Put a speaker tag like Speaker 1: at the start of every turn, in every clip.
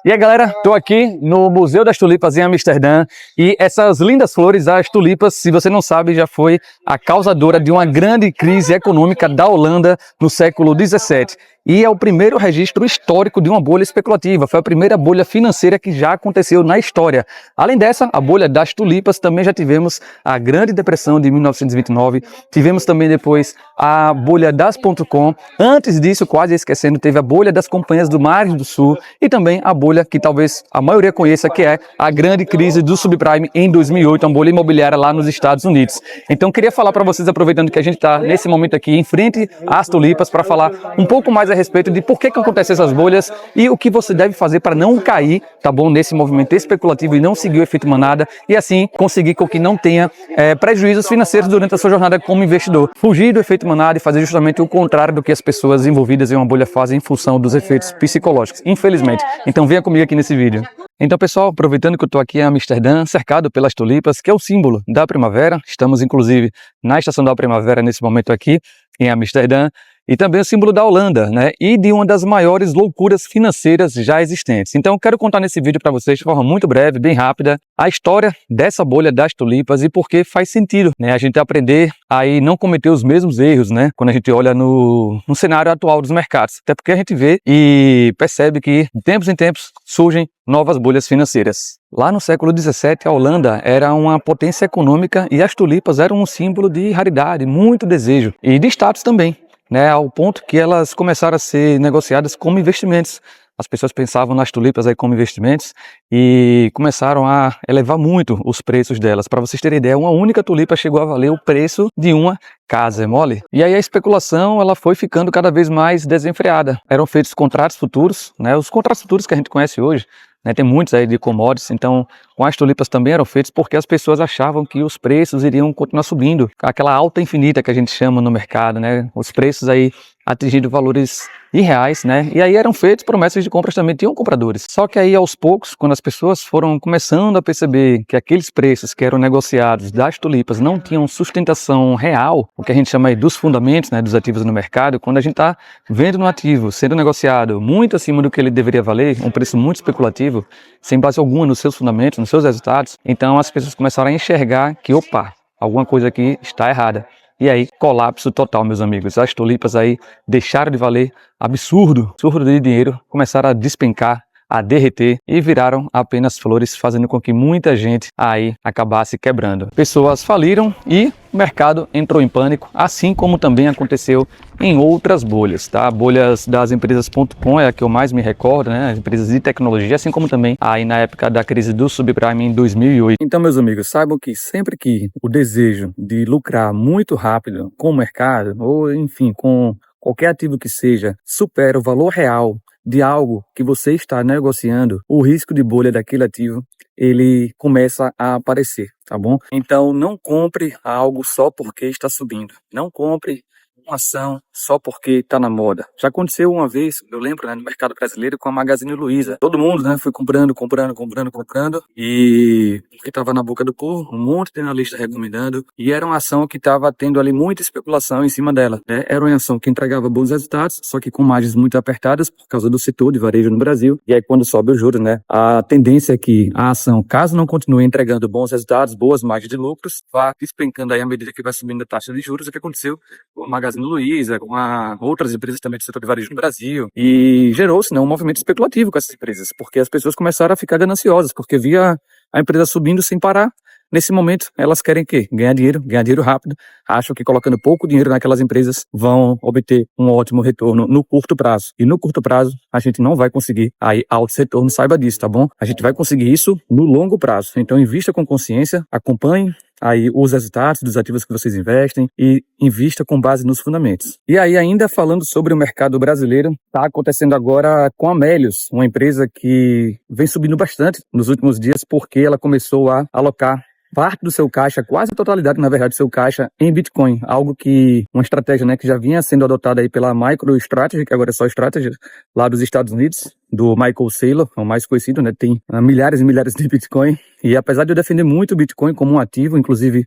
Speaker 1: E aí galera, estou aqui no Museu das Tulipas em Amsterdã e essas lindas flores, as tulipas, se você não sabe, já foi a causadora de uma grande crise econômica da Holanda no século XVII. E é o primeiro registro histórico de uma bolha especulativa, foi a primeira bolha financeira que já aconteceu na história. Além dessa, a bolha das tulipas, também já tivemos a Grande Depressão de 1929, tivemos também depois a bolha das .com, antes disso, quase esquecendo, teve a bolha das companhias do Mar do Sul e também a bolha que talvez a maioria conheça, que é a grande crise do subprime em 2008, uma bolha imobiliária lá nos Estados Unidos. Então queria falar para vocês, aproveitando que a gente está nesse momento aqui em frente às tulipas, para falar um pouco mais a respeito de por que acontecem essas bolhas e o que você deve fazer para não cair, tá bom, nesse movimento especulativo e não seguir o efeito manada e assim conseguir com que não tenha prejuízos financeiros durante a sua jornada como investidor. Fugir do efeito manada e fazer justamente o contrário do que as pessoas envolvidas em uma bolha fazem em função dos efeitos psicológicos, infelizmente. Então venha comigo aqui nesse vídeo. Então pessoal, aproveitando que eu estou aqui em Amsterdã, cercado pelas tulipas, que é o símbolo da primavera, estamos inclusive na estação da primavera nesse momento aqui em Amsterdã, e também o símbolo da Holanda, né? E de uma das maiores loucuras financeiras já existentes. Então eu quero contar nesse vídeo para vocês de forma muito breve, bem rápida, a história dessa bolha das tulipas e por que faz sentido, né? A gente aprender a não cometer os mesmos erros, né? Quando a gente olha no cenário atual dos mercados. Até porque a gente vê e percebe que de tempos em tempos surgem novas bolhas financeiras. Lá no século XVII, a Holanda era uma potência econômica e as tulipas eram um símbolo de raridade, muito desejo e de status também, né, ao ponto que elas começaram a ser negociadas como investimentos. As pessoas pensavam nas tulipas aí como investimentos e começaram a elevar muito os preços delas. Para vocês terem ideia, uma única tulipa chegou a valer o preço de uma casa, é mole? E aí a especulação ela foi ficando cada vez mais desenfreada. Eram feitos contratos futuros, né, os contratos futuros que a gente conhece hoje, né, tem muitos aí de commodities, então com as tulipas também eram feitos porque as pessoas achavam que os preços iriam continuar subindo. Aquela alta infinita que a gente chama no mercado, né? Os preços aí atingindo valores irreais, né? E aí eram feitas promessas de compras também, tinham compradores. Só que aí aos poucos, quando as pessoas foram começando a perceber que aqueles preços que eram negociados das tulipas não tinham sustentação real, o que a gente chama aí dos fundamentos, né, dos ativos no mercado, quando a gente está vendo no ativo sendo negociado muito acima do que ele deveria valer, um preço muito especulativo, sem base alguma nos seus fundamentos, nos seus resultados, então as pessoas começaram a enxergar que, opa, alguma coisa aqui está errada. E aí, colapso total, meus amigos. As tulipas aí deixaram de valer, absurdo de dinheiro, começaram a despencar, a derreter e viraram apenas flores, fazendo com que muita gente aí acabasse quebrando. Pessoas faliram e o mercado entrou em pânico, assim como também aconteceu em outras bolhas, tá? Bolhas das empresas .com é a que eu mais me recordo, né? As empresas de tecnologia, assim como também aí na época da crise do subprime em 2008. Então, meus amigos, saibam que sempre que o desejo de lucrar muito rápido com o mercado, ou enfim, com qualquer ativo que seja, supera o valor real de algo que você está negociando, o risco de bolha daquele ativo, ele começa a aparecer, tá bom? Então não compre algo só porque está subindo. Não compre uma ação só porque está na moda. Já aconteceu uma vez, eu lembro, né, no mercado brasileiro com a Magazine Luiza. Todo mundo, né, foi comprando e porque estava na boca do povo, um monte de analista recomendando e era uma ação que estava tendo ali muita especulação em cima dela, né? Era uma ação que entregava bons resultados, só que com margens muito apertadas por causa do setor de varejo no Brasil. E aí quando sobe o juros, né, a tendência é que a ação, caso não continue entregando bons resultados, boas margens de lucros, vá despencando aí à medida que vai subindo a taxa de juros. O que aconteceu com a Magazine Luiza, com outras empresas também do setor de varejo no Brasil, e gerou-se, né, um movimento especulativo com essas empresas, porque as pessoas começaram a ficar gananciosas, porque via a empresa subindo sem parar. Nesse momento, elas querem o quê? Ganhar dinheiro rápido, acham que colocando pouco dinheiro naquelas empresas vão obter um ótimo retorno no curto prazo. E no curto prazo, a gente não vai conseguir aí altos retornos, saiba disso, tá bom? A gente vai conseguir isso no longo prazo. Então, invista com consciência, acompanhe aí os resultados dos ativos que vocês investem e invista com base nos fundamentos. E aí, ainda falando sobre o mercado brasileiro, está acontecendo agora com a Melius, uma empresa que vem subindo bastante nos últimos dias porque ela começou a alocar parte do seu caixa, quase a totalidade, na verdade, do seu caixa em Bitcoin. Algo que, uma estratégia, né, que já vinha sendo adotada aí pela MicroStrategy, que agora é só Strategy, lá dos Estados Unidos, do Michael Saylor, o mais conhecido, né, tem milhares e milhares de Bitcoin. E apesar de eu defender muito o Bitcoin como um ativo, inclusive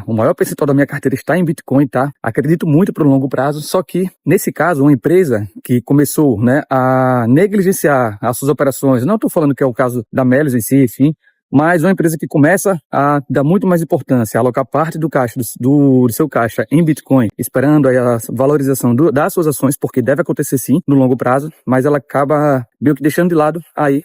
Speaker 1: o maior percentual da minha carteira está em Bitcoin, tá? Acredito muito para o longo prazo, só que, nesse caso, uma empresa que começou, né, a negligenciar as suas operações, não estou falando que é o caso da Melius em si, enfim, mas uma empresa que começa a dar muito mais importância, a alocar parte do caixa, do seu caixa em Bitcoin, esperando aí a valorização das suas ações, porque deve acontecer sim, no longo prazo, mas ela acaba meio que deixando de lado aí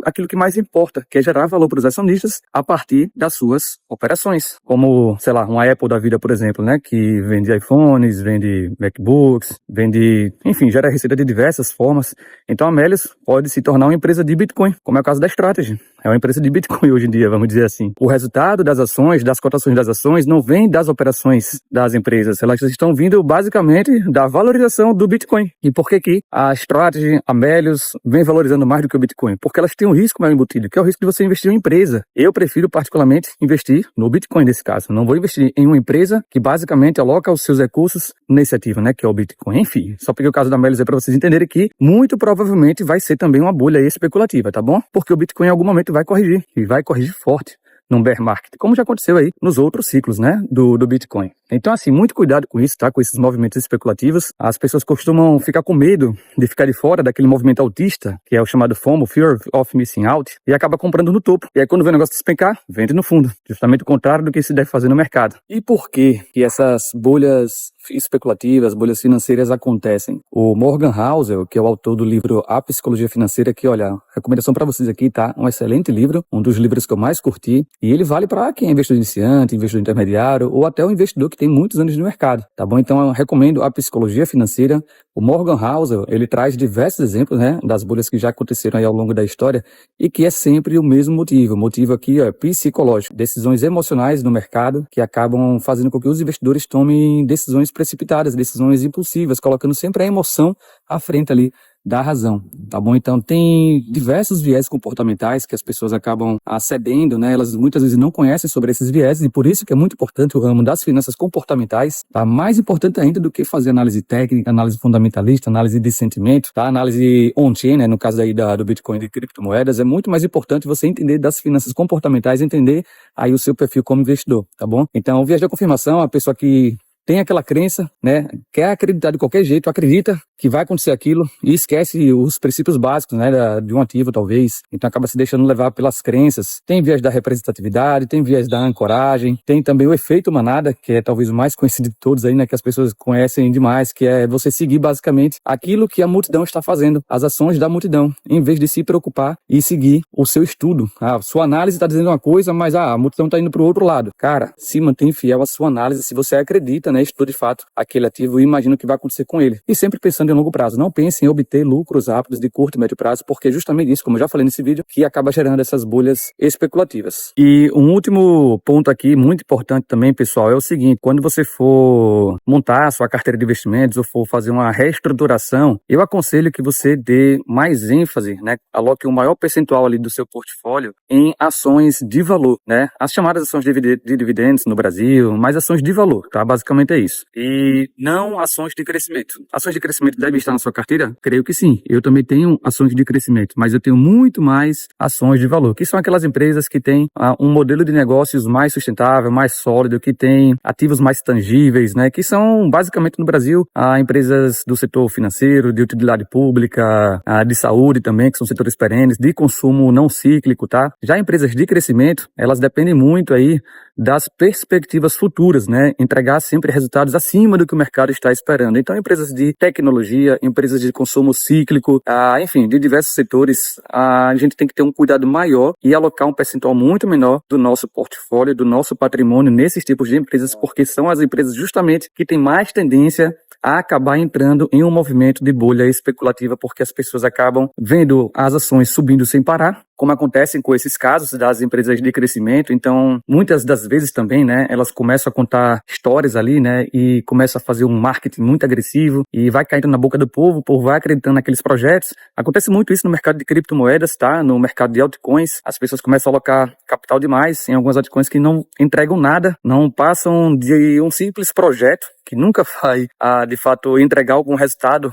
Speaker 1: aquilo que mais importa, que é gerar valor para os acionistas a partir das suas operações. Como, sei lá, uma Apple da vida, por exemplo, né, que vende iPhones, vende MacBooks, vende, enfim, gera receita de diversas formas. Então a Melius pode se tornar uma empresa de Bitcoin, como é o caso da Strategy. É uma empresa de Bitcoin hoje em dia, vamos dizer assim. O resultado das ações, das cotações das ações, não vem das operações das empresas. Elas estão vindo basicamente da valorização do Bitcoin. E por que a Strategy, a Melius, vem valorizando mais do que o Bitcoin? Porque elas têm um risco mais embutido, que é o risco de você investir em uma empresa. Eu prefiro particularmente investir no Bitcoin nesse caso. Não vou investir em uma empresa que basicamente aloca os seus recursos nesse ativo, né, que é o Bitcoin. Enfim, só peguei o caso da Melius para vocês entenderem que muito provavelmente vai ser também uma bolha especulativa, tá bom? Porque o Bitcoin em algum momento vai corrigir, e vai corrigir forte num bear market, como já aconteceu aí nos outros ciclos, né, do Bitcoin. Então, assim, muito cuidado com isso, tá, com esses movimentos especulativos. As pessoas costumam ficar com medo de ficar de fora daquele movimento altista, que é o chamado FOMO, Fear of Missing Out, e acaba comprando no topo. E aí, quando vê o negócio despencar, vende no fundo. Justamente o contrário do que se deve fazer no mercado. E por que essas bolhas especulativas, bolhas financeiras acontecem? O Morgan Housel, que é o autor do livro A Psicologia Financeira, que, olha, recomendação para vocês aqui, tá? Um excelente livro, um dos livros que eu mais curti, e ele vale para quem é investidor iniciante, investidor intermediário, ou até o investidor que tem muitos anos no mercado, tá bom? Então eu recomendo A Psicologia Financeira. O Morgan Housel, ele traz diversos exemplos, né, das bolhas que já aconteceram aí ao longo da história e que é sempre o mesmo motivo. O motivo aqui é psicológico, decisões emocionais no mercado que acabam fazendo com que os investidores tomem decisões precipitadas, decisões impulsivas, colocando sempre a emoção à frente ali da razão, tá bom? Então tem diversos viés comportamentais que as pessoas acabam cedendo, né? Elas muitas vezes não conhecem sobre esses viéses e por isso que é muito importante o ramo das finanças comportamentais, tá? Mais importante ainda do que fazer análise técnica, análise fundamentalista, análise de sentimento, tá? Análise on-chain, né? No caso aí do Bitcoin e de criptomoedas, é muito mais importante você entender das finanças comportamentais, entender aí o seu perfil como investidor, tá bom? Então o viés da confirmação, a pessoa que tem aquela crença, né, quer acreditar de qualquer jeito, acredita que vai acontecer aquilo e esquece os princípios básicos, né, de um ativo talvez, então acaba se deixando levar pelas crenças. Tem viés da representatividade, tem viés da ancoragem, tem também o efeito manada, que é talvez o mais conhecido de todos aí, né, que as pessoas conhecem demais, que é você seguir basicamente aquilo que a multidão está fazendo, as ações da multidão, em vez de se preocupar e seguir o seu estudo. Sua análise está dizendo uma coisa, mas a multidão está indo para o outro lado. Cara, se mantém fiel à sua análise, se você acredita, né, estude de fato aquele ativo e imagina o que vai acontecer com ele. E sempre pensando em longo prazo. Não pense em obter lucros rápidos de curto e médio prazo, porque é justamente isso, como eu já falei nesse vídeo, que acaba gerando essas bolhas especulativas. E um último ponto aqui, muito importante também, pessoal, é o seguinte: quando você for montar a sua carteira de investimentos ou for fazer uma reestruturação, eu aconselho que você dê mais ênfase, né? Aloque um maior percentual ali do seu portfólio em ações de valor, né? As chamadas ações de dividendos no Brasil, mas ações de valor, tá? Basicamente é isso. E não ações de crescimento. Ações de crescimento devem estar na sua carteira? Creio que sim. Eu também tenho ações de crescimento, mas eu tenho muito mais ações de valor, que são aquelas empresas que têm um modelo de negócios mais sustentável, mais sólido, que têm ativos mais tangíveis, né? Que são, basicamente, no Brasil, empresas do setor financeiro, de utilidade pública, de saúde também, que são setores perenes, de consumo não cíclico, tá? Já empresas de crescimento, elas dependem muito aí das perspectivas futuras, né? Entregar sempre resultados acima do que o mercado está esperando. Então, empresas de tecnologia, empresas de consumo cíclico, enfim, de diversos setores, a gente tem que ter um cuidado maior e alocar um percentual muito menor do nosso portfólio, do nosso patrimônio nesses tipos de empresas, porque são as empresas justamente que têm mais tendência a acabar entrando em um movimento de bolha especulativa, porque as pessoas acabam vendo as ações subindo sem parar como acontecem com esses casos das empresas de crescimento. Então, muitas das vezes também, né, elas começam a contar histórias ali, né, e começam a fazer um marketing muito agressivo e vai caindo na boca do povo, o povo vai acreditando naqueles projetos. Acontece muito isso no mercado de criptomoedas, tá? No mercado de altcoins, as pessoas começam a alocar capital demais em algumas altcoins que não entregam nada, não passam de um simples projeto que nunca vai, de fato, entregar algum resultado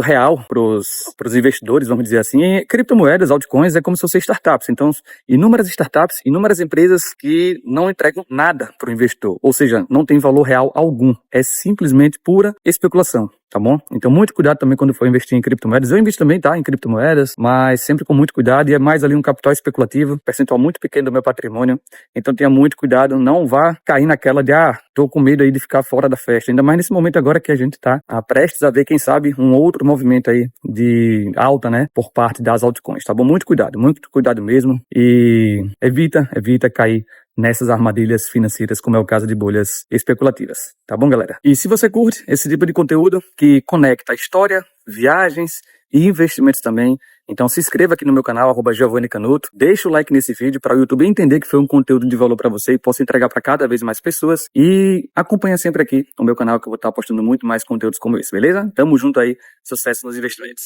Speaker 1: real para os investidores, vamos dizer assim. E criptomoedas, altcoins, é como se fossem startups. Então, inúmeras startups, inúmeras empresas que não entregam nada para o investidor, ou seja, não tem valor real algum. É simplesmente pura especulação. Tá bom? Então, muito cuidado também quando for investir em criptomoedas. Eu invisto também, tá? Em criptomoedas, mas sempre com muito cuidado e é mais ali um capital especulativo, percentual muito pequeno do meu patrimônio. Então, tenha muito cuidado, não vá cair naquela de, tô com medo aí de ficar fora da festa. Ainda mais nesse momento agora que a gente tá prestes a ver, quem sabe, um outro movimento aí de alta, né? Por parte das altcoins, tá bom? Muito cuidado mesmo e evita cair nessas armadilhas financeiras, como é o caso de bolhas especulativas. Tá bom, galera? E se você curte esse tipo de conteúdo que conecta história, viagens e investimentos também, então se inscreva aqui no meu canal, @GiovanniCanuto, deixa o like nesse vídeo para o YouTube entender que foi um conteúdo de valor para você e possa entregar para cada vez mais pessoas, e acompanha sempre aqui no meu canal que eu vou estar postando muito mais conteúdos como esse, beleza? Tamo junto aí, sucesso nos investimentos.